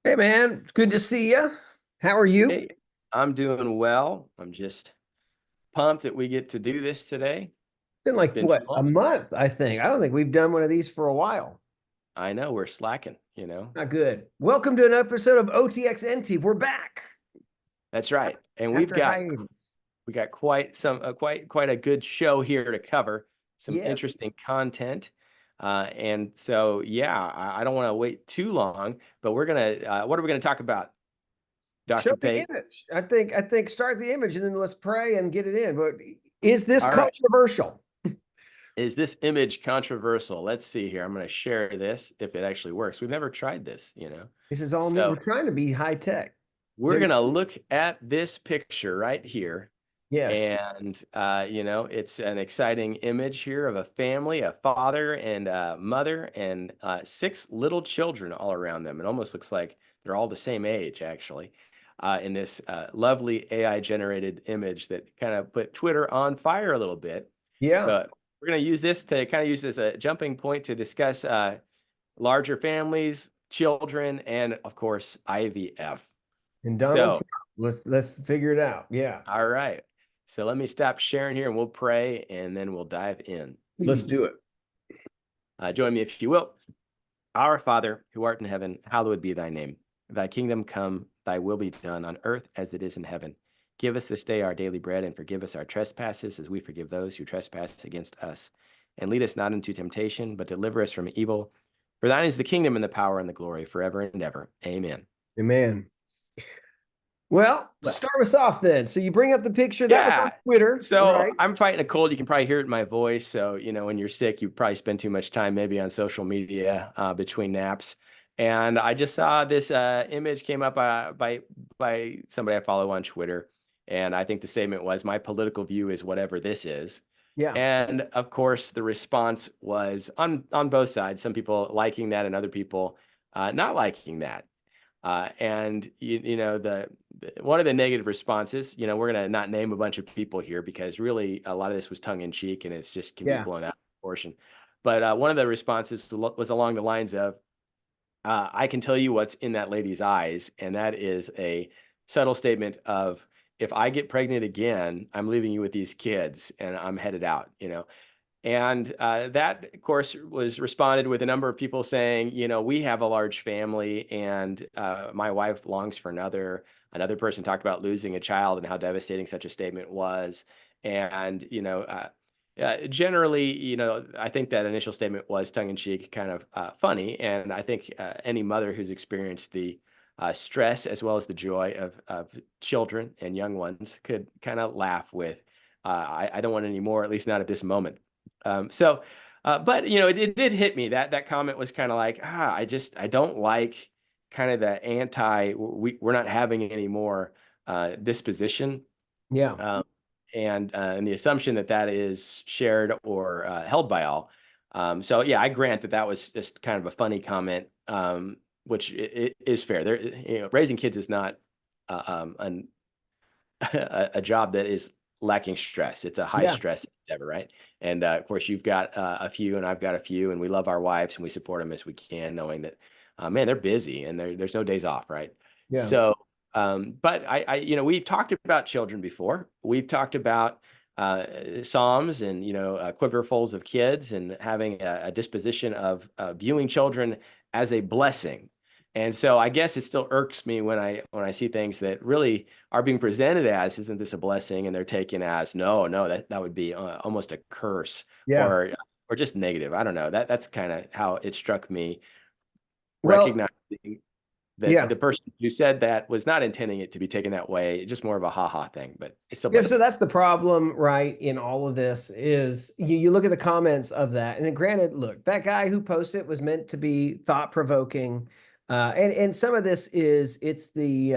Hey man, it's good to see you. How are you? Hey, I'm doing well. I'm just pumped that we get to do this today. Been It's like been too what, a long. month, I think. I don't think we've done one of these for a while. I know we're slacking. Not good. Welcome to an episode of OTXNT. We're back That's right. And we've after got hiatus. we got quite a good show here to cover, some Yes. interesting content. And so yeah, I don't want to wait too long, but we're gonna what are we gonna talk about, Show Dr. the Pate? image. I think start the image and then let's pray and get it in. But is this All right. controversial? Is this image controversial? Let's see here. I'm gonna share this if it actually works. We've never tried this. This is all new. So We're trying to be high tech. we're going to look at this picture right here. Yes. And, it's an exciting image here of a family, a father and a mother, and six little children all around them. It almost looks like they're all the same age, actually, in this lovely AI generated image that kind of put Twitter on fire a little bit. Yeah. But we're going to use this to kind of use as a jumping point to discuss larger families, children, and, of course, IVF. And Donald So, Trump. Let's figure it out. Yeah. all right. So let me stop sharing here and we'll pray and then we'll dive in. Let's do it. Join me if you will. Our Father, who art in heaven, hallowed be thy name. Thy kingdom come, thy will be done on earth as it is in heaven. Give us this day our daily bread and forgive us our trespasses as we forgive those who trespass against us. And lead us not into temptation, but deliver us from evil. For thine is the kingdom and the power and the glory forever and ever. Amen. Amen. Well, start us off then. So you bring up the picture that was on Yeah. Twitter, So right? I'm fighting a cold. You can probably hear it in my voice. So, when you're sick, you probably spend too much time maybe on social media between naps. And I just saw this image came up by somebody I follow on Twitter. And I think the statement was, my political view is whatever this is. Yeah. And of course, the response was on both sides, some people liking that and other people not liking that. And the one of the negative responses, we're going to not name a bunch of people here because really a lot of this was tongue in cheek and it's just can be Yeah. blown out of proportion. But one of the responses was along the lines of, I can tell you what's in that lady's eyes, and that is a subtle statement of, if I get pregnant again, I'm leaving you with these kids and I'm headed out. And that, of course, was responded with a number of people saying, we have a large family and my wife longs for another. Another person talked about losing a child and how devastating such a statement was. And, generally, I think that initial statement was tongue in cheek, kind of funny. And I think any mother who's experienced the stress as well as the joy of children and young ones could kind of laugh with, I don't want any more, at least not at this moment. But it did hit me that comment was kind of like, I don't like kind of the we're not having any more disposition. Yeah. Um, and the assumption that that is shared or held by all. So yeah, I grant that that was just kind of a funny comment, which it is fair. There, raising kids is not an a job that is lacking stress. It's a high Yeah. stress endeavor, right? And of course, you've got a few, and I've got a few, and we love our wives and we support them as we can, knowing that, man, they're busy and there's no days off, right? Yeah. So, but we've talked about children before. We've talked about Psalms and quiverfuls of kids and having a disposition of viewing children as a blessing. And so I guess it still irks me when I see things that really are being presented as, isn't this a blessing? And they're taken as, no, that would be almost a curse Yeah. or just negative. I don't know. That's kind of how it struck me, Well, recognizing that yeah. the person who said that was not intending it to be taken that way, just more of a ha-ha thing, but it's still Yeah. funny. So that's the problem, right? In all of this is you look at the comments of that. And then granted, look, that guy who posted it was meant to be thought provoking. And some of this is it's the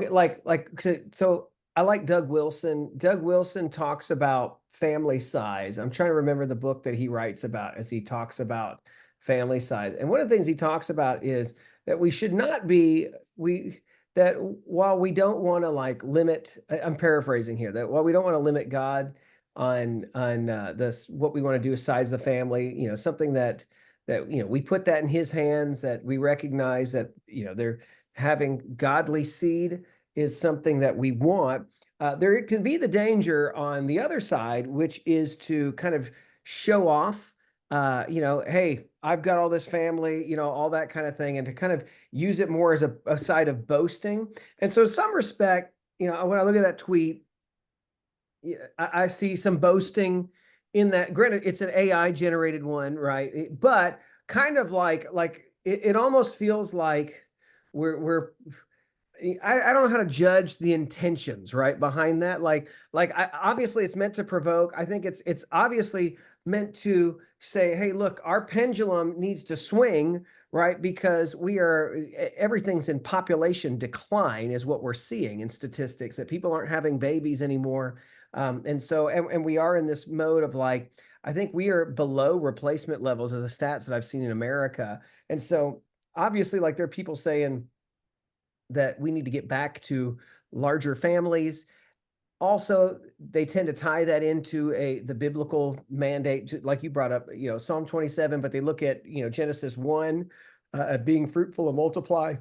okay, so I like Doug Wilson. Doug Wilson talks about family size. I'm trying to remember the book that he writes about as he talks about family size. And one of the things he talks about is that we should not be we that while we don't want to like limit, I'm paraphrasing here, that while we don't want to limit God on this, what we want to do is size the family, something that, we put that in his hands, that we recognize that, they're having godly seed is something that we want. There can be the danger on the other side, which is to kind of show off, hey, I've got all this family, all that kind of thing, and to kind of use it more as a side of boasting. And so, in some respect, when I look at that tweet, yeah, I see some boasting in that. Granted, it's an AI generated one, right? But kind of like it almost feels like we're I don't know how to judge the intentions right behind that. Obviously it's meant to provoke. I think it's obviously meant to say, hey, look, our pendulum needs to swing, right? Because everything's in population decline is what we're seeing in statistics, that people aren't having babies anymore. And we are in this mode of I think we are below replacement levels of the stats that I've seen in America. And so obviously, there are people saying that we need to get back to larger families. Also, they tend to tie that into the biblical mandate, like you brought up, Psalm 27, but they look at, Genesis 1, being fruitful and multiply.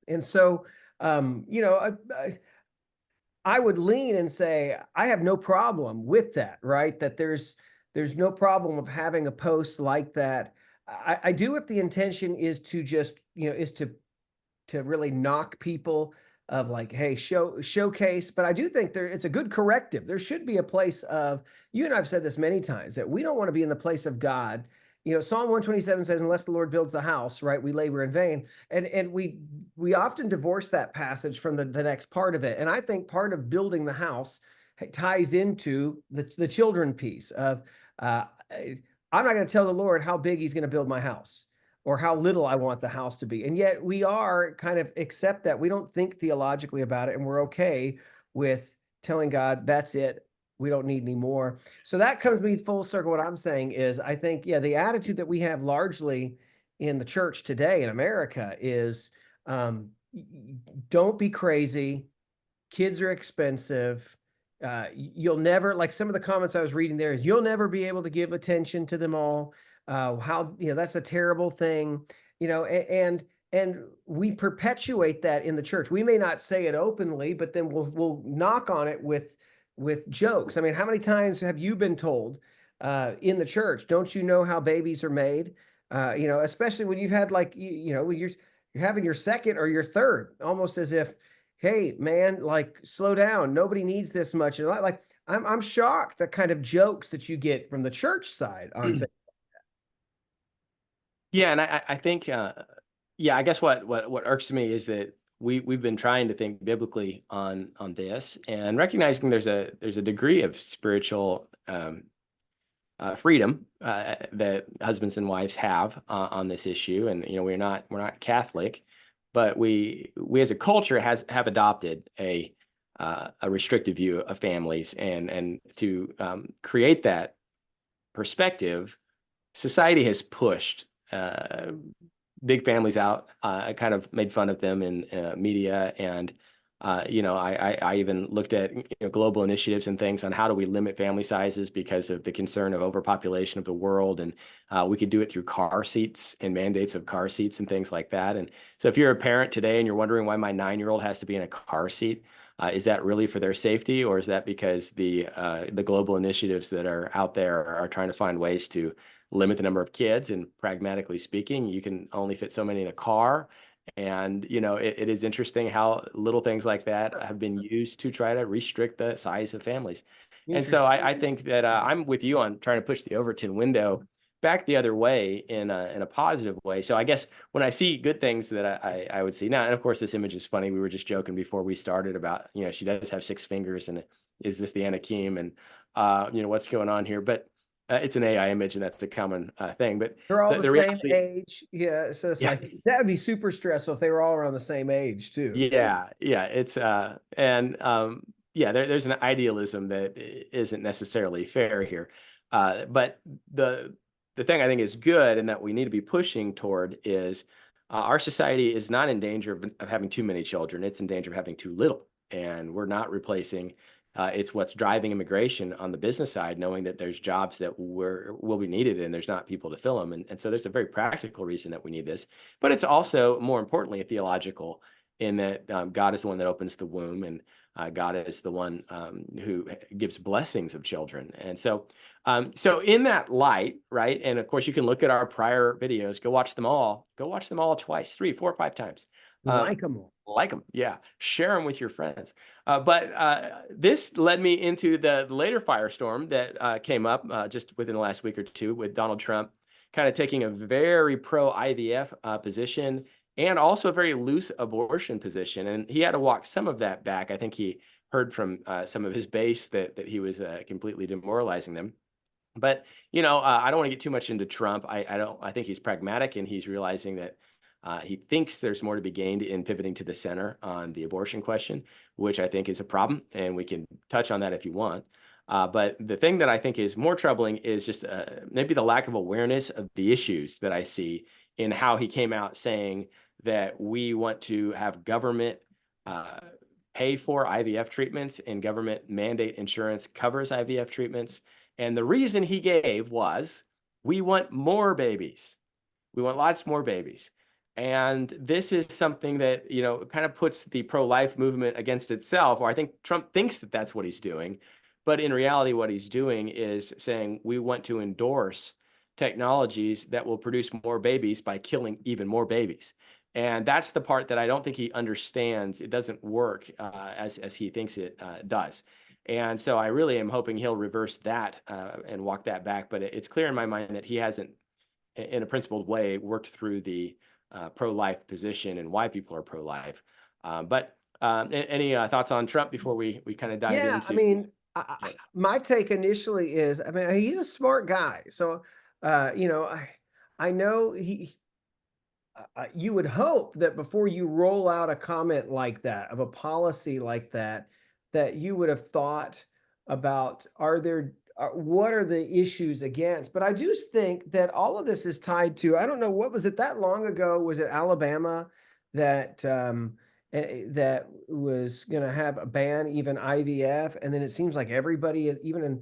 And so, I would lean and say, I have no problem with that, right? That there's no problem of having a post like that. I do if the intention is to just, is to really knock people, of hey, showcase. But I do think it's a good corrective. There should be a place of, you and I've said this many times, that we don't want to be in the place of God. Psalm 127 says, unless the Lord builds the house, right, we labor in vain. And we often divorce that passage from the next part of it. And I think part of building the house ties into the children piece of, I'm not going to tell the Lord how big he's going to build my house, or how little I want the house to be. And yet we are kind of accept that. We don't think theologically about it, and we're okay with telling God, that's it. We don't need any more. So that comes me full circle. What I'm saying is, I think, yeah, the attitude that we have largely in the church today in America is, don't be crazy. Kids are expensive. You'll never, like some of the comments I was reading there, is you'll never be able to give attention to them all. How, that's a terrible thing, and we perpetuate that in the church. We may not say it openly, but then we'll knock on it with jokes. I mean, how many times have you been told in the church, don't you know how babies are made? Especially when you've had when you're having your second or your third, almost as if, hey man, slow down. Nobody needs this much. And I'm shocked the kind of jokes that you get from the church side on things. Yeah, and I think, I guess what irks me is that we've been trying to think biblically on this, and recognizing there's a degree of spiritual freedom that husbands and wives have on this issue. And we're not Catholic, but we as a culture have adopted a restrictive view of families, and to create that perspective, society has pushed big families out. I kind of made fun of them in media, and I even looked at global initiatives and things on how do we limit family sizes because of the concern of overpopulation of the world, and we could do it through car seats and mandates of car seats and things like that. And so, if you're a parent today and you're wondering why my 9-year-old has to be in a car seat, is that really for their safety, or is that because the global initiatives that are out there are trying to find ways to limit the number of kids? And pragmatically speaking, you can only fit so many in a car. And it is interesting how little things like that have been used to try to restrict the size of families. And so I think that I'm with you on trying to push the Overton window back the other way in a positive way. So I guess when I see good things that I would see now, and of course this image is funny. We were just joking before we started about, she does have 6 fingers, and is this the Anakim, and what's going on here? But it's an AI image, and that's the common thing. But They're all the same reality, age. Yeah. So it's yeah, that would be super stressful if they were all around the same age too. yeah, it's there's an idealism that isn't necessarily fair here. But the thing I think is good and that we need to be pushing toward is our society is not in danger of having too many children. It's in danger of having too little, and we're not replacing It's what's driving immigration on the business side, knowing that there's jobs that will be needed and there's not people to fill them. And so there's a very practical reason that we need this. But it's also, more importantly, a theological, in that God is the one that opens the womb, and God is the one who gives blessings of children. And so, so in that light, right? And of course, you can look at our prior videos, go watch them all, twice, 3, 4, 5 times. Like them all. Like them, yeah. Share them with your friends. But this led me into the later firestorm that came up just within the last week or two, with Donald Trump kind of taking a very pro IVF position, and also a very loose abortion position. And he had to walk some of that back. I think he heard from some of his base that he was completely demoralizing them. But I don't want to get too much into Trump. I think he's pragmatic, and he's realizing that he thinks there's more to be gained in pivoting to the center on the abortion question, which I think is a problem, and we can touch on that if you want. But the thing that I think is more troubling is just maybe the lack of awareness of the issues that I see in how he came out saying that we want to have government pay for IVF treatments, and government mandate insurance covers IVF treatments. And the reason he gave was, we want more babies. We want lots more babies. And this is something that, kind of puts the pro-life movement against itself, or I think Trump thinks that that's what he's doing. But in reality, what he's doing is saying, we want to endorse technologies that will produce more babies by killing even more babies. And that's the part that I don't think he understands. It doesn't work as he thinks it does. And so I really am hoping he'll reverse that and walk that back. But it's clear in my mind that he hasn't, in a principled way, worked through the pro-life position and why people are pro-life. But any thoughts on Trump before we kind of dive Yeah, into? I mean, my take initially is, I mean, he's a smart guy. So, I know you would hope that before you roll out a comment like that, of a policy like that, that you would have thought about, what are the issues against? But I do think that all of this is tied to, I don't know, what was it that long ago? Was it Alabama that that was going to have a ban even IVF? And then it seems like everybody, even in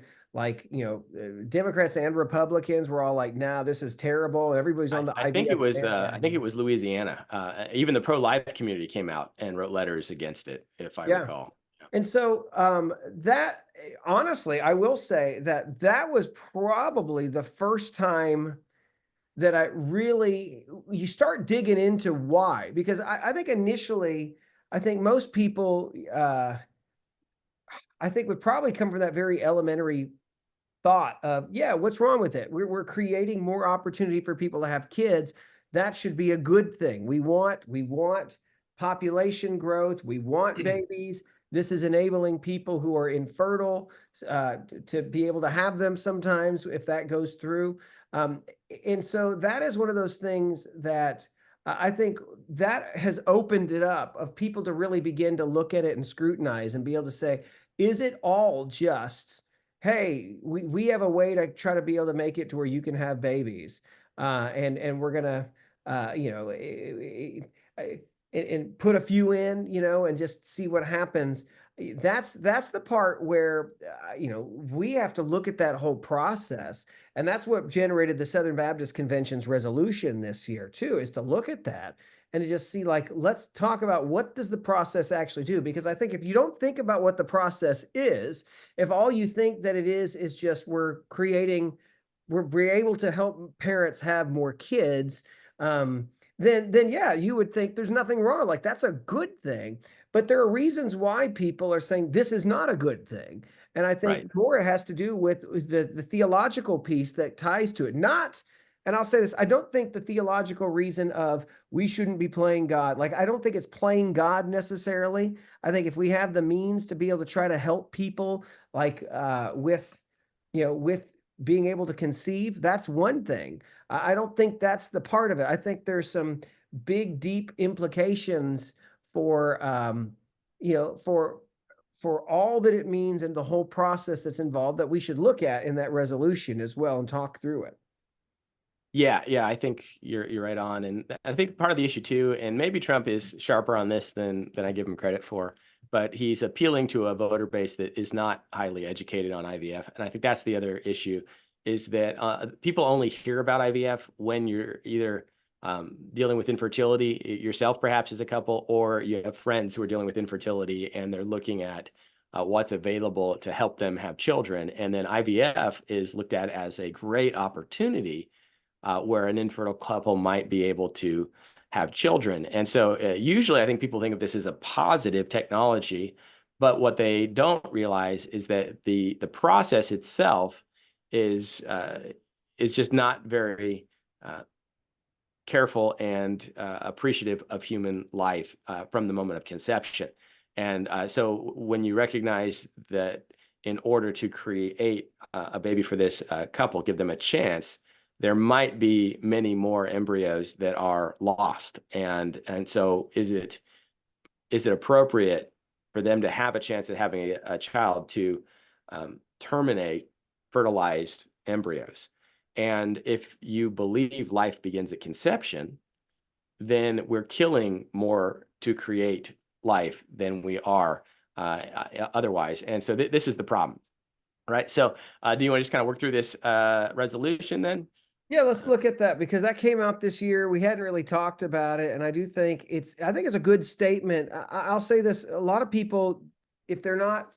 Democrats and Republicans, were all like, "Nah, this is terrible." Everybody's on the I think IVF it was bandwagon. Louisiana. Even the pro-life community came out and wrote letters against it, if I Yeah. recall. And so that honestly, I will say that that was probably the first time that you start digging into why, because I think initially, I think most people, I think would probably come from that very elementary thought of, yeah, what's wrong with it? We're creating more opportunity for people to have kids. That should be a good thing. We want population growth. We want babies. This is enabling people who are infertile to be able to have them sometimes if that goes through. And so that is one of those things that I think that has opened it up of people to really begin to look at it and scrutinize and be able to say, is it all just, hey, we have a way to try to be able to make it to where you can have babies, and we're gonna, and put a few in, and just see what happens. That's the part where we have to look at that whole process, and that's what generated the Southern Baptist Convention's resolution this year too, is to look at that and to just see, like, let's talk about what does the process actually do? Because I think if you don't think about what the process is, if all you think that it is just we're able to help parents have more kids, then yeah, you would think there's nothing wrong. Like, that's a good thing. But there are reasons why people are saying this is not a good thing. And I Right. think more it has to do with the theological piece that ties to it. Not, and I'll say this, I don't think the theological reason of we shouldn't be playing God, like, I don't think it's playing God necessarily. I think if we have the means to be able to try to help people, like with being able to conceive, that's one thing. I don't think that's the part of it. I think there's some big, deep implications for for all that it means and the whole process that's involved that we should look at in that resolution as well and talk through it. Yeah, I think you're right on, and I think part of the issue too, and maybe Trump is sharper on this than I give him credit for. but he's appealing to a voter base that is not highly educated on IVF. And I think that's the other issue, is that people only hear about IVF when you're either dealing with infertility yourself, perhaps as a couple, or you have friends who are dealing with infertility and they're looking at what's available to help them have children. And then IVF is looked at as a great opportunity where an infertile couple might be able to have children. And so usually I think people think of this as a positive technology, but what they don't realize is that the process itself is just not very careful and appreciative of human life from the moment of conception. And so when you recognize that in order to create a baby for this couple, give them a chance, there might be many more embryos that are lost. And so is it appropriate for them to have a chance at having a child to terminate fertilized embryos? And if you believe life begins at conception, then we're killing more to create life than we are otherwise. And so this is the problem, right? So do you want to just kind of work through this resolution then? Yeah, let's look at that because that came out this year. We hadn't really talked about it, and I think it's a good statement. I'll say this: a lot of people, if they're not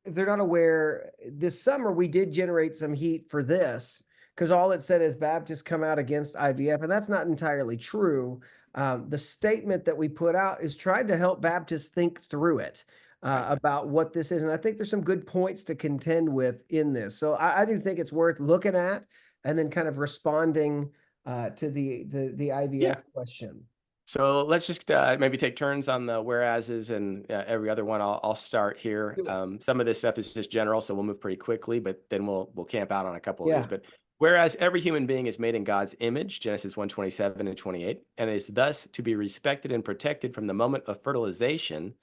aware, this summer we did generate some heat for this because all it said is Baptists come out against IVF, and that's not entirely true. The statement that we put out is tried to help Baptists think through it. About what this is, and I think there's some good points to contend with in this. So I do think it's worth looking at and then kind of responding to the IVF question. So let's just maybe take turns on the whereases, and every other one. I'll start here. Some of this stuff is just general, so we'll move pretty quickly, but then we'll camp out on a couple of these. But whereas every human being is made in God's image, Genesis 1:27 and 28, and is thus to be respected and protected from the moment of fertilization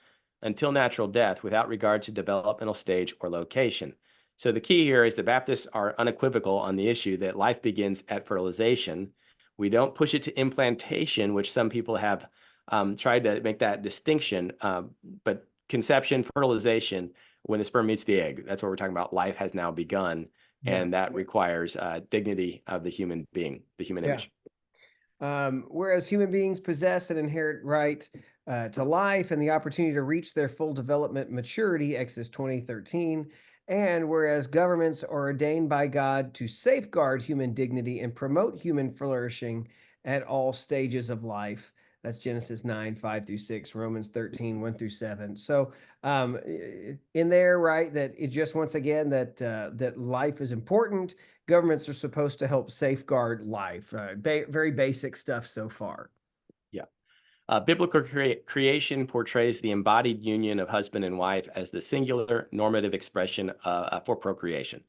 until natural death without regard to developmental stage or location. So the key here is that Baptists are unequivocal on the issue that life begins at fertilization. We don't push it to implantation, which some people have tried to make that distinction, but conception, fertilization, when the sperm meets the egg, that's what we're talking about. Life has now begun, and that requires dignity of the human being, the human image. Whereas human beings possess an inherent right to life and the opportunity to reach their full development maturity, Exodus 20:13. And whereas governments are ordained by God to safeguard human dignity and promote human flourishing at all stages of life, that's Genesis 9:5-6, Romans 13:1-7. So in there, right, that it just once again that life is important. Governments are supposed to help safeguard life. Very basic stuff so far. Biblical creation portrays the embodied union of husband and wife as the singular normative expression for procreation.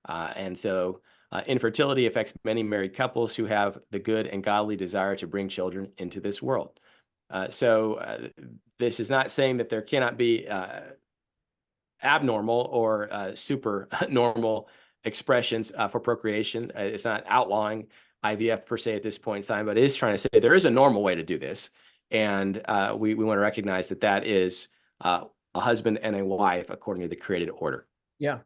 And so infertility affects many married couples who have the good and godly desire to bring children into this world. So this is not saying that there cannot be abnormal or super normal expressions for procreation. It's not outlawing IVF per se at this point in time, but it is trying to say there is a normal way to do this. And we want to recognize that is a husband and a wife according to the created order. Yeah.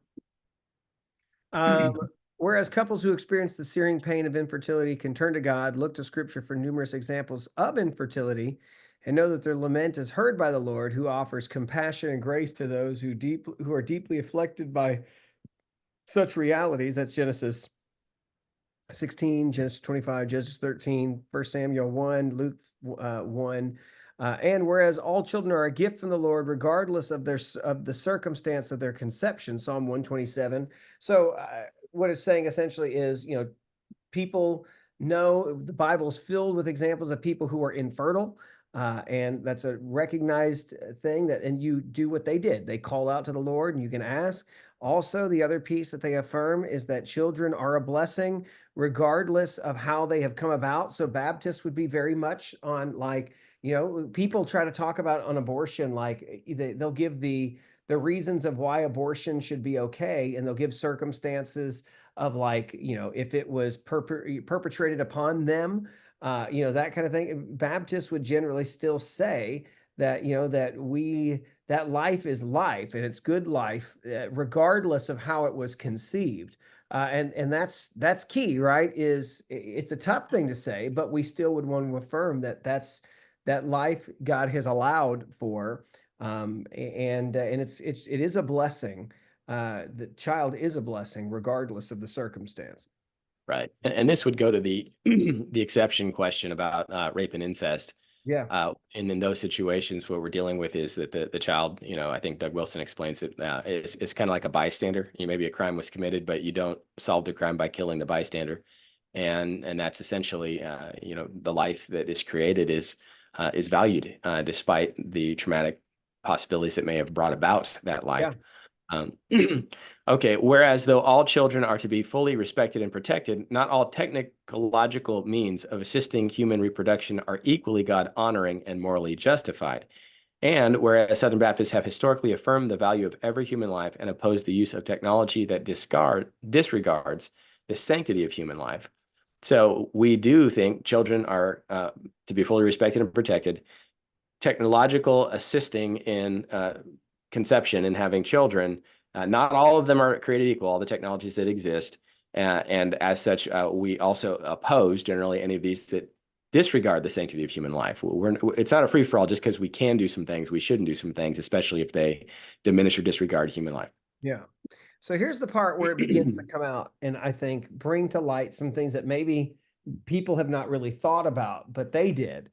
Whereas couples who experience the searing pain of infertility can turn to God, look to Scripture for numerous examples of infertility, and know that their lament is heard by the Lord, who offers compassion and grace to those who are deeply afflicted by such realities. That's Genesis 16, Genesis 25, Genesis 13, 1 Samuel 1, Luke 1. And whereas all children are a gift from the Lord, regardless of the circumstance of their conception, Psalm 127. So what it's saying essentially is, people know the Bible is filled with examples of people who are infertile. And that's a recognized thing and you do what they did. They call out to the Lord, and you can ask. Also, the other piece that they affirm is that children are a blessing regardless of how they have come about. So Baptists would be very much on, like, people try to talk about on abortion, like they'll give the reasons of why abortion should be okay, and they'll give circumstances of, like, if it was perpetrated upon them, that kind of thing. Baptists would generally still say that, that life is life, and it's good life, regardless of how it was conceived. And that's key, right? It's a tough thing to say, but we still would want to affirm that that life God has allowed for, and it is a blessing. The child is a blessing, regardless of the circumstance. Right. And this would go to the the exception question about rape and incest. Yeah, And in those situations, what we're dealing with is that the child, I think Doug Wilson explains it, is kind of like a bystander. Maybe a crime was committed, but you don't solve the crime by killing the bystander. And that's essentially, the life that is created is valued despite the traumatic possibilities that may have brought about that life. yeah, Um, okay, whereas though all children are to be fully respected and protected, not all technological means of assisting human reproduction are equally God honoring and morally justified. And whereas Southern Baptists have historically affirmed the value of every human life and opposed the use of technology that disregards the sanctity of human life. So we do think children are to be fully respected and protected. Technological assisting in conception and having children, not all of them are created equal, all the technologies that exist. And as such, we also oppose generally any of these that disregard the sanctity of human life. It's not a free for all just because we can do some things. We shouldn't do some things, especially if they diminish or disregard human life. yeah. So here's the part where it begins to come out, and I think bring to light some things that maybe people have not really thought about, but they did.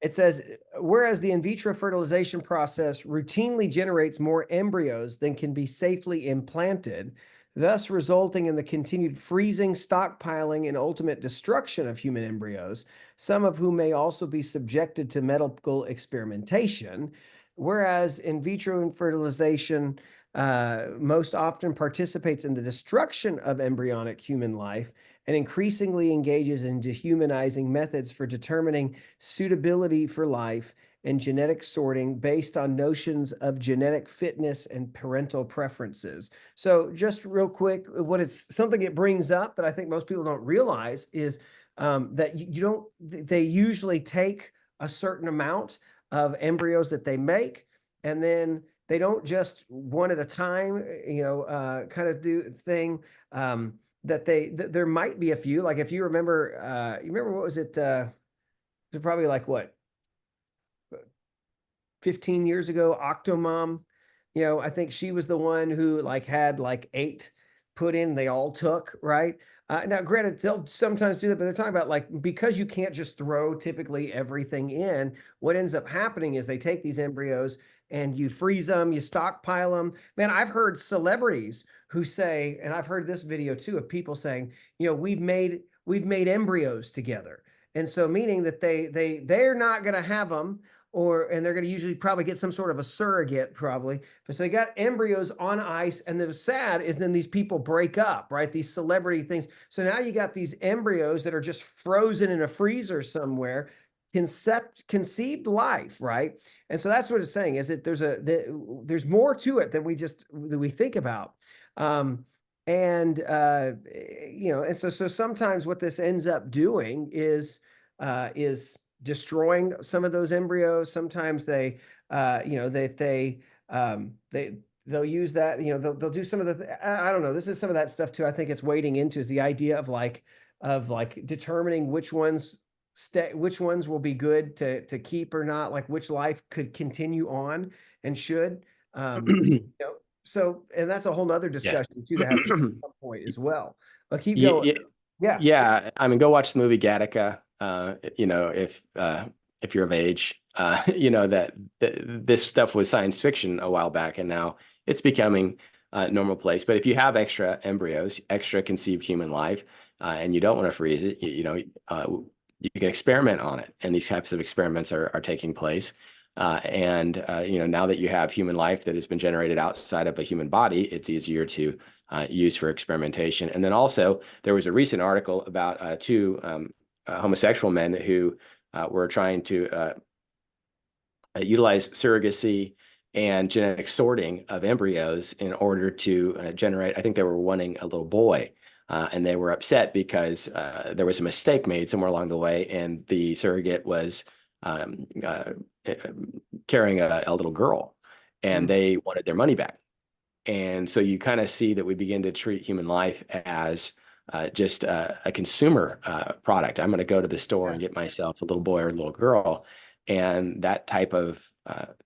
It says, whereas the in vitro fertilization process routinely generates more embryos than can be safely implanted, thus resulting in the continued freezing, stockpiling, and ultimate destruction of human embryos, some of whom may also be subjected to medical experimentation. Whereas in vitro fertilization most often participates in the destruction of embryonic human life and increasingly engages in dehumanizing methods for determining suitability for life and genetic sorting based on notions of genetic fitness and parental preferences. So just real quick, something it brings up that I think most people don't realize is that they usually take a certain amount of embryos that they make, and then they don't just one at a time, kind of do thing. There might be a few, like if you remember, what was it? It was probably like what, 15 years ago, Octomom. I think she was the one who like had like 8 put in, they all took, right? Now, granted, they'll sometimes do that, but they're talking about like, because you can't just throw typically everything in, what ends up happening is they take these embryos and you freeze them, you stockpile them. Man, I've heard celebrities who say, and I've heard this video too, of people saying, we've made embryos together. And so meaning that they're not going to have them, and they're going to usually probably get some sort of a surrogate, probably. But so they got embryos on ice, and the sad is then these people break up, right? These celebrity things. So now you got these embryos that are just frozen in a freezer somewhere, conceived life, right? And so that's what it's saying, is that there's more to it than we think about. And so sometimes what this ends up doing is destroying some of those embryos. Sometimes they'll use that, they'll do some of I don't know. This is some of that stuff too. I think it's wading into is the idea of like determining which ones will be good to keep or not, like which life could continue on and should. So, and that's a whole nother Yeah. discussion too to have at some point as well. But keep Yeah, going. Yeah. yeah. I mean, go watch the movie Gattaca. If you're of age, that this stuff was science fiction a while back, and now it's becoming normal place. But if you have extra embryos, extra conceived human life, and you don't want to freeze it, you can experiment on it, and these types of experiments are taking place. Now that you have human life that has been generated outside of a human body, it's easier to use for experimentation. And then also, there was a recent article about 2 homosexual men who were trying to utilize surrogacy and genetic sorting of embryos in order to generate, I think they were wanting a little boy. And they were upset because there was a mistake made somewhere along the way, and the surrogate was um, uh, uh, carrying a little girl, and Mm. they wanted their money back. And so you kind of see that we begin to treat human life as just a consumer product. I'm going to go to the store Yeah. and get myself a little boy or a little girl. And that type of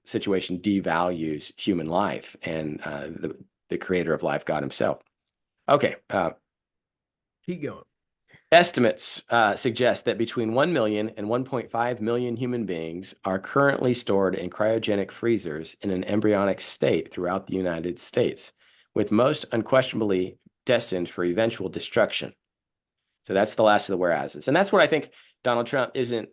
situation devalues human life and the creator of life, God himself. Okay. Keep going. Estimates suggest that between 1 million and 1.5 million human beings are currently stored in cryogenic freezers in an embryonic state throughout the United States, with most unquestionably destined for eventual destruction. So that's the last of the whereases. And that's what I think Donald Trump isn't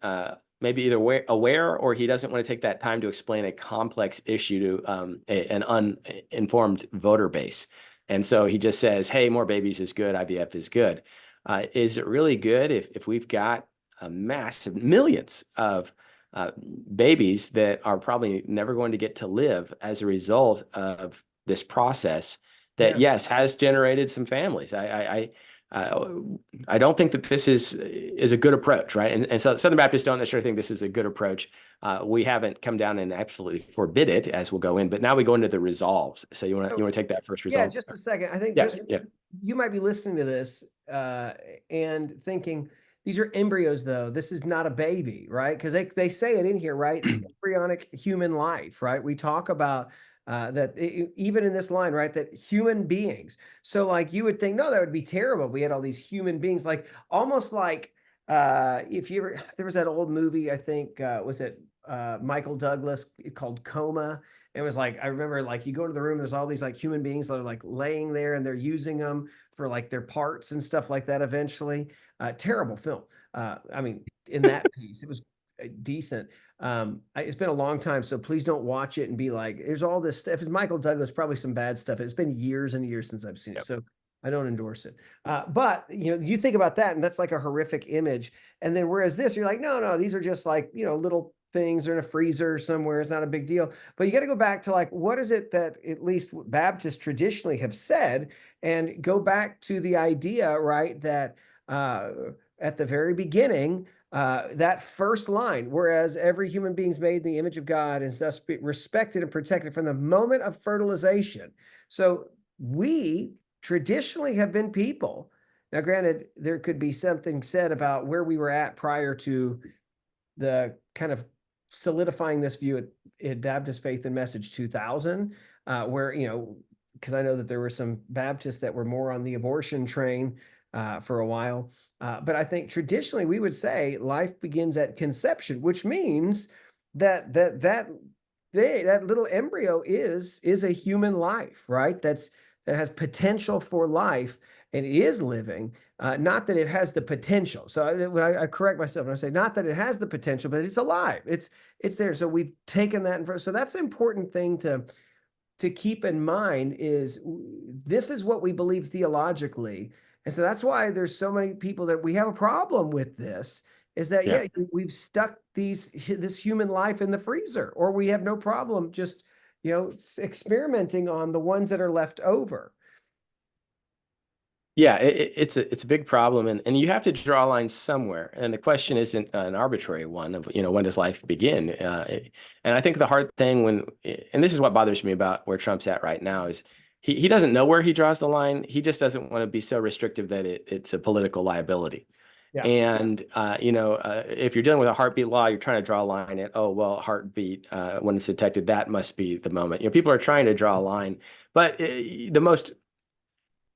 maybe either aware or he doesn't want to take that time to explain a complex issue to an uninformed voter base. And so he just says, hey, more babies is good, IVF is good. Is it really good if we've got a massive millions of babies that are probably never going to get to live as a result of this process that, Yeah. yes, has generated some families? Uh, I don't think that this is a good approach, right? And so Southern Baptists don't necessarily think this is a good approach. We haven't come down and absolutely forbid it as we'll go in, but now we go into the resolves. So you want to take that first Yeah, resolve? just a second. I think Yeah, just yeah, you might be listening to this and thinking these are embryos, though. This is not a baby, right? Because they say it in here, right? Embryonic human life, right? We talk about that even in this line, right? That human beings. So, like, you would think, no, that would be terrible if we had all these human beings, like almost like if you ever there was that old movie, I think was it Michael Douglas called Coma. It was like I remember like you go into the room, there's all these like human beings that are like laying there and they're using them for like their parts and stuff like that eventually. Terrible film. I mean, in that piece, it was decent. It's been a long time, so please don't watch it and be like, there's all this stuff. It's Michael Douglas, probably some bad stuff. It's been years and years since I've seen it. yeah, So I don't endorse it. But you know, you think about that, and that's like a horrific image. And then whereas this, you're like, no, these are just like, you know, little things are in a freezer somewhere. It's not a big deal. But you got to go back to like, what is it that at least Baptists traditionally have said, and go back to the idea, right, that at the very beginning, that first line, whereas every human being is made in the image of God and thus respected and protected from the moment of fertilization. So we traditionally have been people. Now, granted, there could be something said about where we were at prior to the kind of solidifying this view at Baptist Faith and Message 2000, where, you know, because I know that there were some Baptists that were more on the abortion train for a while. But I think traditionally we would say life begins at conception, which means that little embryo is a human life, right? That has potential for life and it is living. Not that it has the potential. So I correct myself and I say not that it has the potential, but it's alive. It's there. So we've taken that in first. So that's an important thing to keep in mind is this is what we believe theologically. And so that's why there's so many people that we have a problem with this is that, yeah. yeah, we've stuck this human life in the freezer, or we have no problem just, you know, experimenting on the ones that are left over. Yeah, it's a big problem, and you have to draw a line somewhere. And the question isn't an arbitrary one of, you know, when does life begin? And I think the hard thing and this is what bothers me about where Trump's at right now, is he doesn't know where he draws the line. He just doesn't want to be so restrictive that it's a political liability. Yeah. And you know, if you're dealing with a heartbeat law, you're trying to draw a line at, oh well, heartbeat when it's detected, that must be the moment. You know, people are trying to draw a line, but the most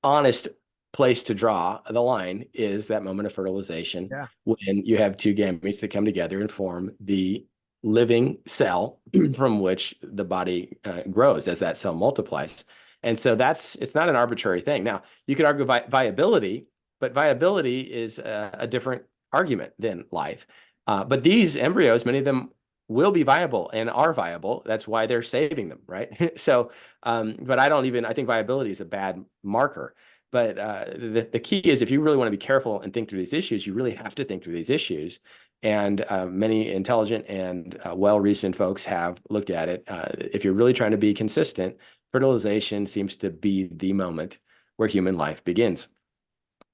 honest place to draw the line is that moment of fertilization, Yeah. when you have two gametes that come together and form the living cell from which the body grows as that cell multiplies. And so it's not an arbitrary thing. Now, you could argue viability, but viability is a different argument than life. But these embryos, many of them will be viable and are viable. That's why they're saving them, right? So, but I think viability is a bad marker. But the key is, if you really want to be careful and think through these issues, you really have to think through these issues. And many intelligent and well-reasoned folks have looked at it. If you're really trying to be consistent, fertilization seems to be the moment where human life begins.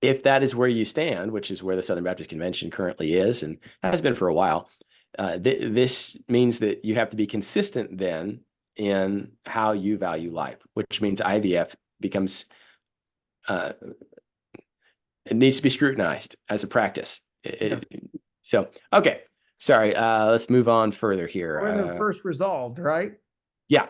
If that is where you stand, which is where the Southern Baptist Convention currently is and has been for a while, This means that you have to be consistent then in how you value life, which means IVF becomes, it needs to be scrutinized as a practice. So, okay. Sorry, let's move on further here. We're in the first resolved, right? Yeah.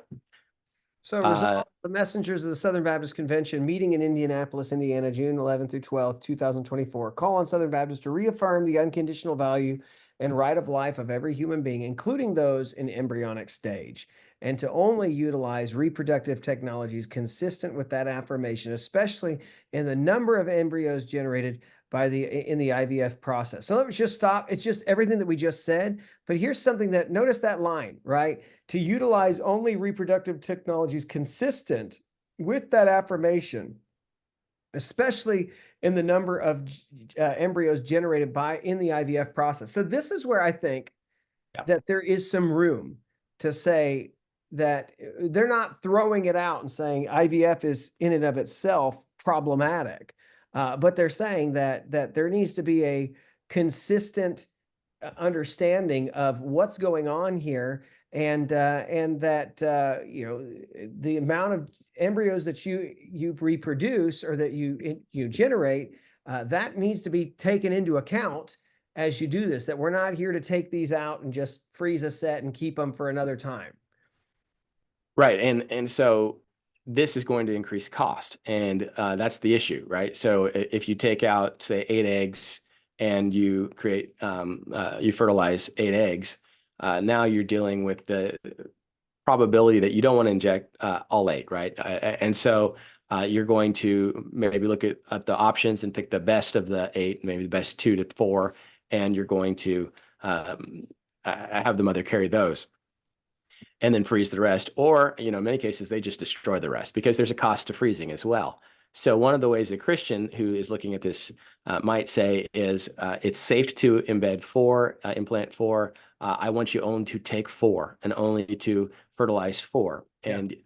So resolved, the messengers of the Southern Baptist Convention meeting in Indianapolis, Indiana, June 11th through 12th, 2024, call on Southern Baptists to reaffirm the unconditional value and right of life of every human being, including those in embryonic stage, and to only utilize reproductive technologies consistent with that affirmation, especially in the number of embryos generated in the IVF process. So let me just stop. It's just everything that we just said, but here's something that, notice that line, right? To utilize only reproductive technologies consistent with that affirmation, especially in the number of embryos generated in the IVF process. So this is where I think that there is some room to say that they're not throwing it out and saying IVF is in and of itself problematic, but they're saying that there needs to be a consistent understanding of what's going on here, and that the amount of embryos that you reproduce or that you generate, that needs to be taken into account as you do this, that we're not here to take these out and just freeze a set and keep them for another time. Right. And so this is going to increase cost, and that's the issue, right? So if you take out, say, 8 eggs and you create, you fertilize 8 eggs, now you're dealing with the probability that you don't want to inject all 8, right? And so you're going to maybe look at the options and pick the best of the 8, maybe the best 2 to 4, and you're going to have the mother carry those and then freeze the rest. Or, in many cases, they just destroy the rest because there's a cost to freezing as well. So one of the ways a Christian who is looking at this might say is, it's safe to implant 4. I want you only to take 4 and only to fertilize 4. Yeah. And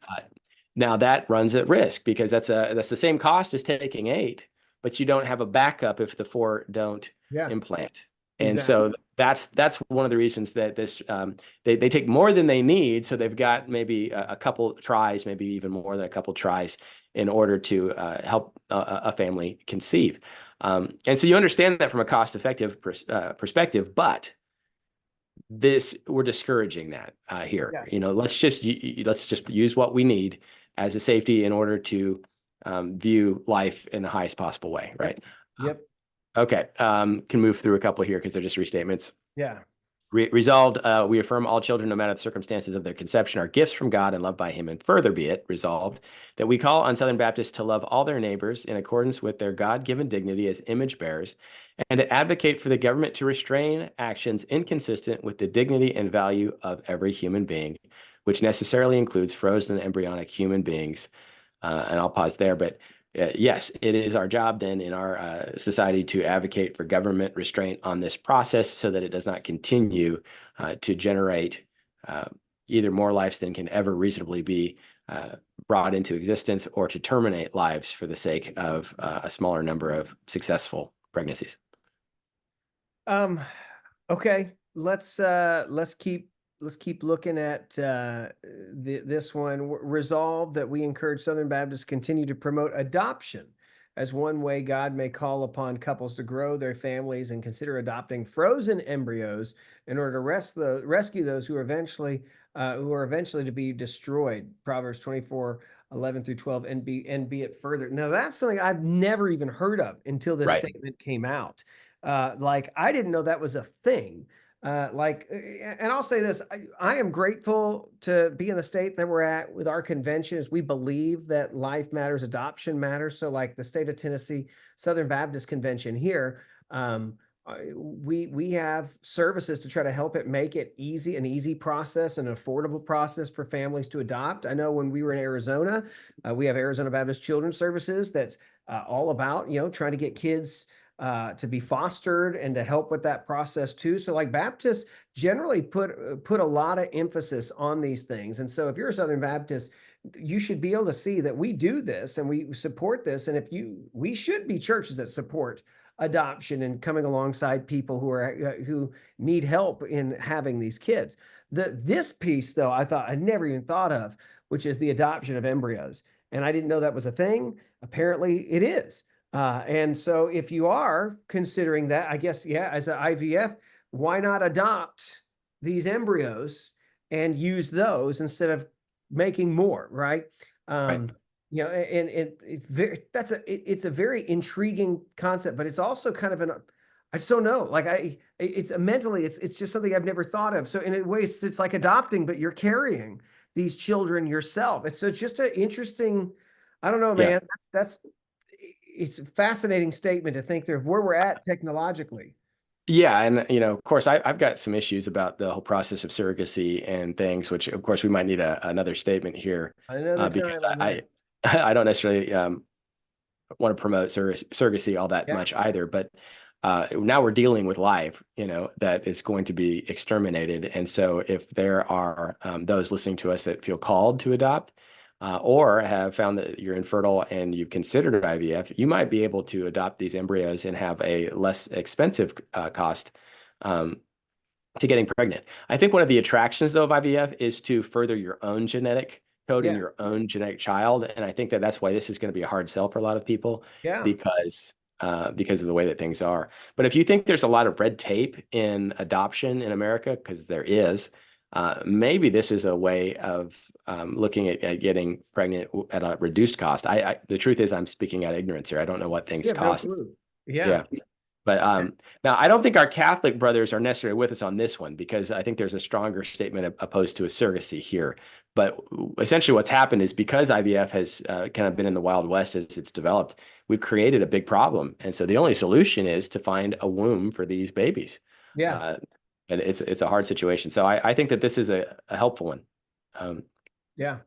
now that runs at risk because that's the same cost as taking 8, but you don't have a backup if the 4 don't implant. And so that's one of the reasons that this they take more than they need. So they've got maybe a couple tries, maybe even more than a couple tries, in order to help a family conceive. And so you understand that from a cost-effective perspective, but we're discouraging that here. Let's just use what we need as a safety in order to view life in the highest possible way, right? Yep. Okay, can move through a couple here because they're just restatements. Yeah. Resolved, we affirm all children, no matter the circumstances of their conception, are gifts from God and loved by him. And further be it resolved that we call on Southern Baptists to love all their neighbors in accordance with their God-given dignity as image bearers, and to advocate for the government to restrain actions inconsistent with the dignity and value of every human being, which necessarily includes frozen embryonic human beings. And I'll pause there, but yes, it is our job then in our society to advocate for government restraint on this process so that it does not continue to generate either more lives than can ever reasonably be brought into existence, or to terminate lives for the sake of a smaller number of successful pregnancies. Okay, let's keep looking at this one. Resolve that we encourage Southern Baptists to continue to promote adoption as one way God may call upon couples to grow their families, and consider adopting frozen embryos in order to rescue those who are eventually to be destroyed. Proverbs 24:11-12, and be it further. Now that's something I've never even heard of until this statement came out. Like, I didn't know that was a thing. And I'll say this, I am grateful to be in the state that we're at with our conventions. We believe that life matters, adoption matters. So like the state of Tennessee Southern Baptist Convention here, we have services to try to help it make it an easy process, an affordable process for families to adopt. I know when we were in Arizona, we have Arizona Baptist Children's Services that's all about, trying to get kids to be fostered and to help with that process too. So like Baptists generally put a lot of emphasis on these things. And so if you're a Southern Baptist, you should be able to see that we do this and we support this. And we should be churches that support adoption and coming alongside people who need help in having these kids. This piece, though, I thought I never even thought of, which is the adoption of embryos. And I didn't know that was a thing. Apparently, it is. And so, if you are considering that, I guess, yeah, as an IVF, why not adopt these embryos and use those instead of making more, right? Right. And it's a very intriguing concept, but it's also kind of I just don't know. Like it's mentally, it's just something I've never thought of. So in a way, it's like adopting, but you're carrying these children yourself. It's just an interesting, I don't know, Yeah. man. It's a fascinating statement to think of where we're at technologically. Yeah, and of course, I've got some issues about the whole process of surrogacy and things, which of course we might need another statement here, Another because time on that. I don't necessarily want to promote surrogacy all that Yeah. much either. But now we're dealing with life, that is going to be exterminated. And so if there are those listening to us that feel called to adopt, or have found that you're infertile and you've considered IVF, you might be able to adopt these embryos and have a less expensive cost to getting pregnant. I think one of the attractions, though, of IVF is to further your own genetic code in Yeah. your own genetic child. And I think that that's why this is going to be a hard sell for a lot of people, Yeah. because of the way that things are. But if you think there's a lot of red tape in adoption in America, because there is, maybe this is a way of looking at getting pregnant at a reduced cost. The truth is, I'm speaking out of ignorance here. I don't know what things You have no cost. clue. Yeah. Yeah. But now I don't think our Catholic brothers are necessarily with us on this one, because I think there's a stronger statement opposed to a surrogacy here. But essentially what's happened is, because IVF has kind of been in the Wild West as it's developed, we've created a big problem. And so the only solution is to find a womb for these babies. Yeah. Uh, and it's a hard situation. So I think that this is a helpful one. Um, Yeah.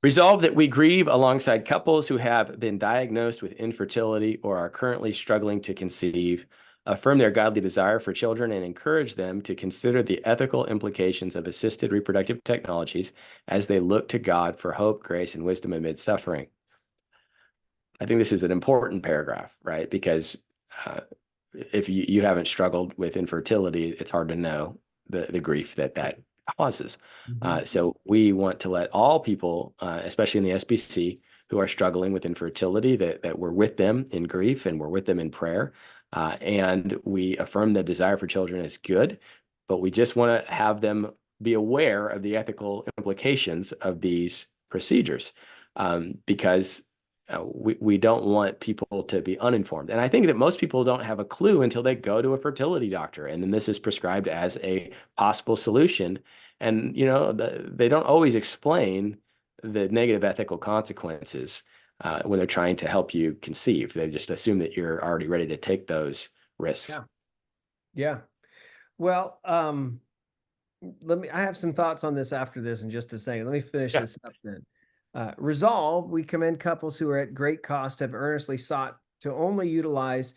Resolve that we grieve alongside couples who have been diagnosed with infertility or are currently struggling to conceive, affirm their godly desire for children, and encourage them to consider the ethical implications of assisted reproductive technologies as they look to God for hope, grace, and wisdom amid suffering. I think this is an important paragraph, right? Because if you haven't struggled with infertility, it's hard to know the grief that causes. So we want to let all people, especially in the SBC, who are struggling with infertility, that we're with them in grief and we're with them in prayer. And we affirm the desire for children is good, but we just want to have them be aware of the ethical implications of these procedures, because we don't want people to be uninformed. And I think that most people don't have a clue until they go to a fertility doctor, and then this is prescribed as a possible solution. And they don't always explain the negative ethical consequences when they're trying to help you conceive. They just assume that you're already ready to take those risks. Yeah. Yeah. Well, I have some thoughts on this after this in just a second. Let me finish Yeah. this up then. Resolve, we commend couples who are at great cost have earnestly sought to only utilize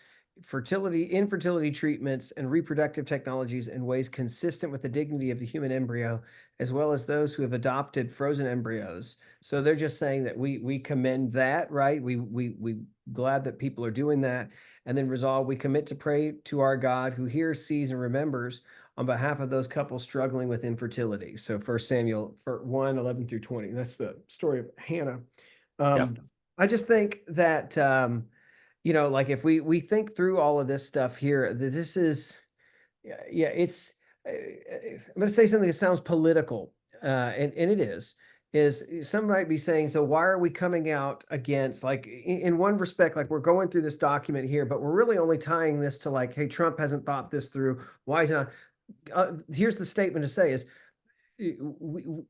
infertility treatments and reproductive technologies in ways consistent with the dignity of the human embryo, as well as those who have adopted frozen embryos. So they're just saying that we commend that, right? We glad that people are doing that. And then resolve, we commit to pray to our God who hears, sees, and remembers on behalf of those couples struggling with infertility. So 1 Samuel 1:11-20. That's the story of Hannah. Yeah. I just think that like if we think through all of this stuff here, this is, yeah, it's, I'm going to say something that sounds political, and it is some might be saying, so why are we coming out against, like, in one respect, like we're going through this document here, but we're really only tying this to, like, hey, Trump hasn't thought this through. Why is not? Here's the statement to say is, the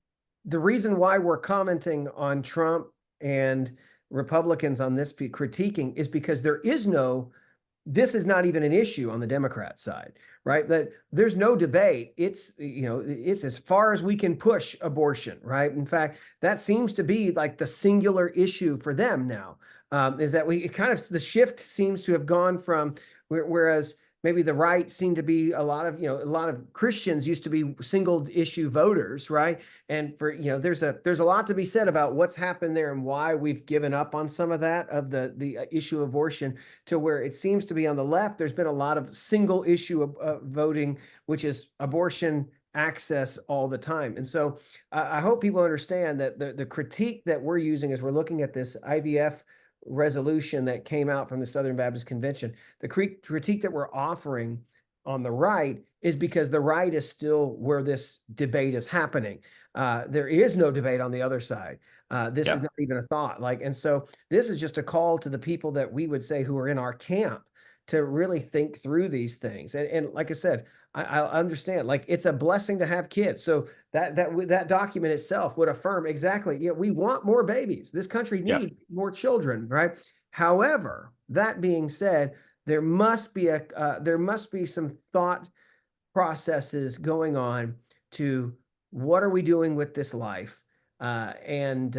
reason why we're commenting on Trump and Republicans on this critiquing is because this is not even an issue on the Democrat side, right? That there's no debate. It's as far as we can push abortion, right? In fact, that seems to be like the singular issue for them now, is that the shift seems to have gone from, whereas maybe the right seemed to be a lot of, a lot of Christians used to be single issue voters, right? And for, there's a lot to be said about what's happened there and why we've given up on some of that, of the issue of abortion, to where it seems to be on the left. There's been a lot of single issue of voting, which is abortion access all the time. And so I hope people understand that the critique that we're using as we're looking at this IVF resolution that came out from the Southern Baptist Convention, the critique that we're offering on the right is because the right is still where this debate is happening. There is no debate on the other side. This is Yeah. not even a thought. And so this is just a call to the people that we would say who are in our camp to really think through these things. And like I said, I understand, like, it's a blessing to have kids. So that document itself would affirm exactly, yeah, we want more babies. This country Yeah. needs more children, right? However, that being said, there must be some thought processes going on to what are we doing with this life, and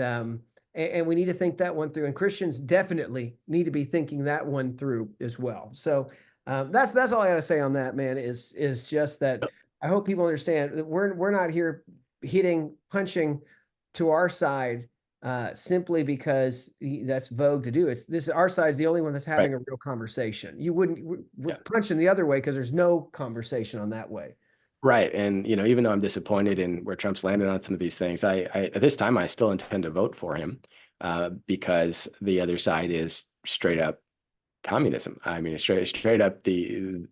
we need to think that one through. And Christians definitely need to be thinking that one through as well. So that's all I got to say on that, man. Is just that I hope people understand that we're not here punching to our side simply because that's vogue to do. It's this our side's the only one that's Right. having a real conversation. You wouldn't we're Yeah. punching the other way because there's no conversation on that way. Right. And, even though I'm disappointed in where Trump's landed on some of these things, I at this time, I still intend to vote for him because the other side is straight up communism. I mean, straight up the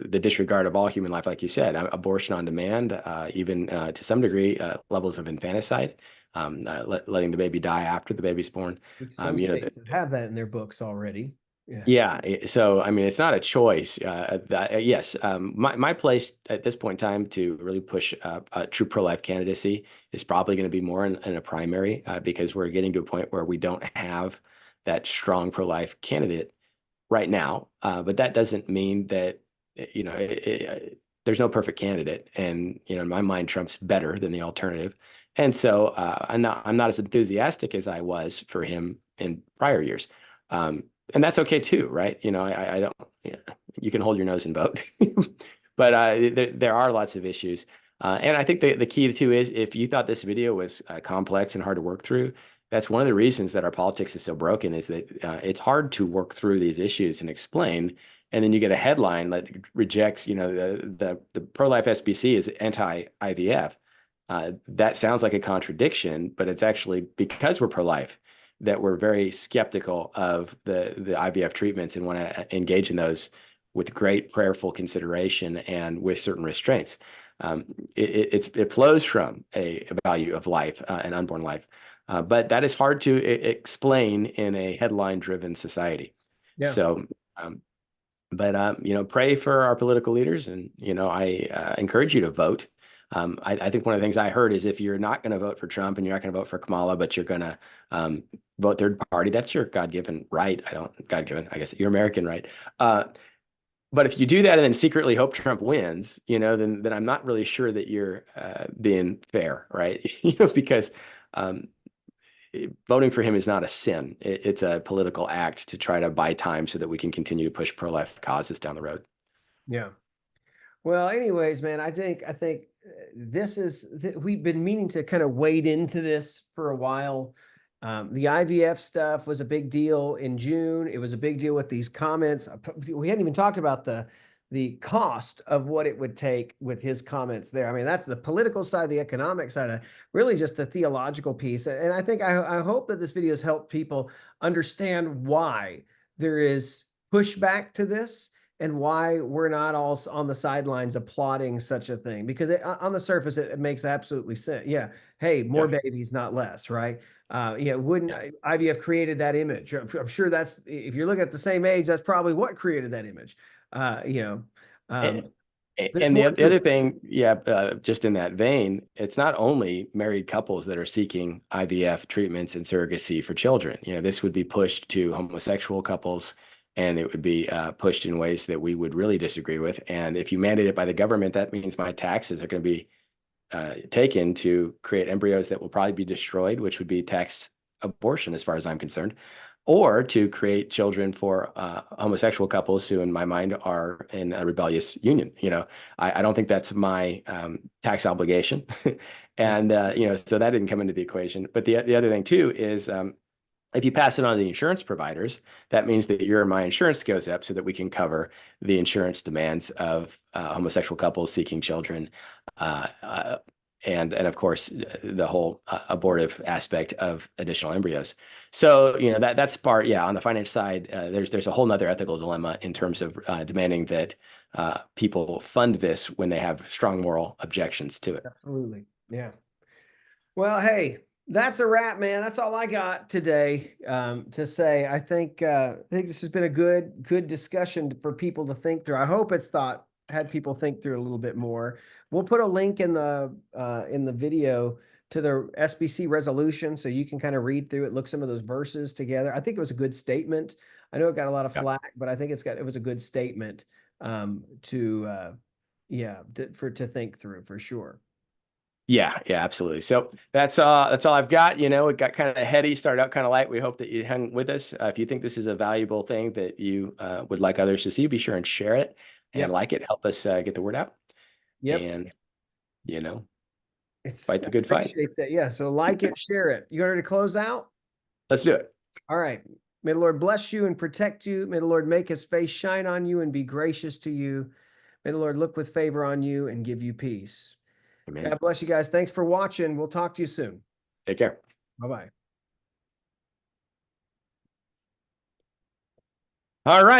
disregard of all human life, like you said, abortion on demand, even to some degree, levels of infanticide, letting the baby die after the baby's born. Some states that have that in their books already. Yeah. Yeah. So, I mean, it's not a choice. Yes. My place at this point in time to really push a true pro-life candidacy is probably going to be more in a primary because we're getting to a point where we don't have that strong pro-life candidate right now. But that doesn't mean that, there's no perfect candidate. And, in my mind, Trump's better than the alternative. And so I'm not as enthusiastic as I was for him in prior years. And that's okay too, right? I don't, you can hold your nose and vote, but there are lots of issues. And I think the key too is if you thought this video was complex and hard to work through, that's one of the reasons that our politics is so broken is that it's hard to work through these issues and explain. And then you get a headline that rejects, the pro-life SBC is anti-IVF. That sounds like a contradiction, but it's actually because we're pro-life that we're very skeptical of the IVF treatments and want to engage in those with great prayerful consideration and with certain restraints. It flows from a value of life, an unborn life, but that is hard to explain in a headline-driven society. Yeah. So, pray for our political leaders, and I encourage you to vote. I think one of the things I heard is if you're not going to vote for Trump and you're not going to vote for Kamala, but you're going to vote third party, that's your God-given right. I guess your American right. But if you do that and then secretly hope Trump wins, then I'm not really sure that you're being fair, right? Because voting for him is not a sin. It's a political act to try to buy time so that we can continue to push pro-life causes down the road. Yeah. Well, anyways, man, I think we've been meaning to kind of wade into this for a while. The IVF stuff was a big deal in June. It was a big deal with these comments. We hadn't even talked about the cost of what it would take with his comments there. I mean, that's the political side, the economic side, really just the theological piece. And I think I hope that this video has helped people understand why there is pushback to this and why we're not all on the sidelines applauding such a thing, because on the surface, it makes absolutely sense. Yeah. Hey, more babies, not less, right? Wouldn't IVF created that image? I'm sure that's, if you look at the same age, that's probably what created that image. And the other thing, just in that vein, it's not only married couples that are seeking IVF treatments and surrogacy for children. This would be pushed to homosexual couples, and it would be pushed in ways that we would really disagree with. And if you mandate it by the government, that means my taxes are going to be taken to create embryos that will probably be destroyed, which would be taxed abortion as far as I'm concerned. or to create children for homosexual couples who, in my mind, are in a rebellious union. I don't think that's my tax obligation. Yeah. And, so that didn't come into the equation. But the other thing too is if you pass it on to the insurance providers, that means that your and my insurance goes up so that we can cover the insurance demands of homosexual couples seeking children. And of course, the whole abortive aspect of additional embryos. So, that's part, yeah, on the finance side, there's a whole nother ethical dilemma in terms of demanding that people fund this when they have strong moral objections to it. Absolutely. Yeah. Well, hey, that's a wrap, man. That's all I got today to say. I think this has been a good discussion for people to think through. I hope it's had people think through a little bit more. We'll put a link in the video to the SBC resolution so you can kind of read through it, look some of those verses together. I think it was a good statement. I know it got a lot of Yeah. flack, but I think it was a good statement to to think through for sure. Yeah, absolutely. So that's all I've got. It got kind of heady, started out kind of light. We hope that you hung with us. If you think this is a valuable thing that you would like others to see, be sure and share it and Yep. like it. Help us get the word out Yep. and, you know, It's fight the I good fight. appreciate that. Yeah. So like it, share it. You ready to close out? Let's do it. All right. May the Lord bless you and protect you. May the Lord make his face shine on you and be gracious to you. May the Lord look with favor on you and give you peace. Amen. God bless you guys. Thanks for watching. We'll talk to you soon. Take care. Bye-bye. All right.